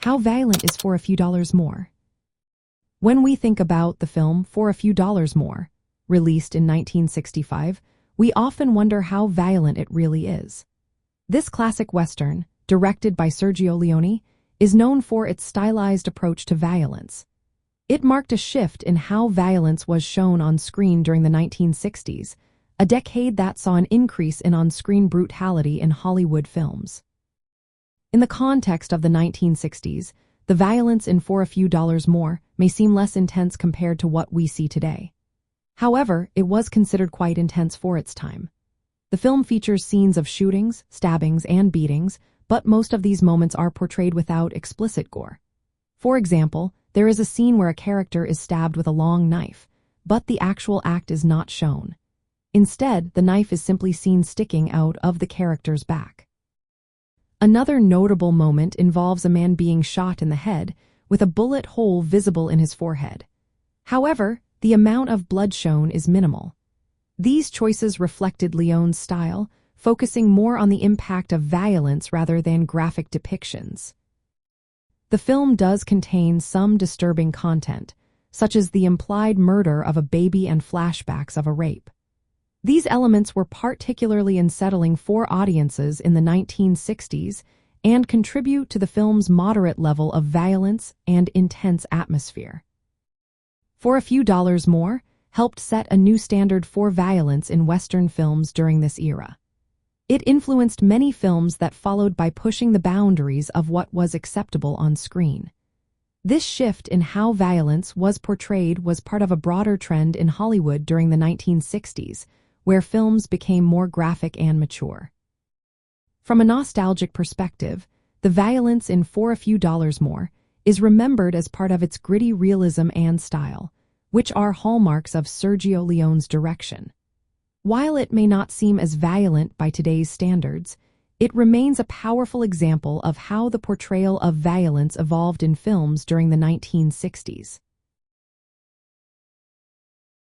How violent is For a Few Dollars More? When we think about the film For a Few Dollars More, released in 1965, we often wonder how violent it really is. This classic Western, directed by Sergio Leone, is known for its stylized approach to violence. It marked a shift in how violence was shown on screen during the 1960s, a decade that saw an increase in on-screen brutality in Hollywood films. In the context of the 1960s, the violence in For a Few Dollars More may seem less intense compared to what we see today. However, it was considered quite intense for its time. The film features scenes of shootings, stabbings, and beatings, but most of these moments are portrayed without explicit gore. For example, there is a scene where a character is stabbed with a long knife, but the actual act is not shown. Instead, the knife is simply seen sticking out of the character's back. Another notable moment involves a man being shot in the head, with a bullet hole visible in his forehead. However, the amount of blood shown is minimal. These choices reflected Leone's style, focusing more on the impact of violence rather than graphic depictions. The film does contain some disturbing content, such as the implied murder of a baby and flashbacks of a rape. These elements were particularly unsettling for audiences in the 1960s and contribute to the film's moderate level of violence and intense atmosphere. For a Few Dollars More helped set a new standard for violence in Western films during this era. It influenced many films that followed by pushing the boundaries of what was acceptable on screen. This shift in how violence was portrayed was part of a broader trend in Hollywood during the 1960s, where films became more graphic and mature. From a nostalgic perspective, the violence in For a Few Dollars More is remembered as part of its gritty realism and style, which are hallmarks of Sergio Leone's direction. While it may not seem as violent by today's standards, it remains a powerful example of how the portrayal of violence evolved in films during the 1960s.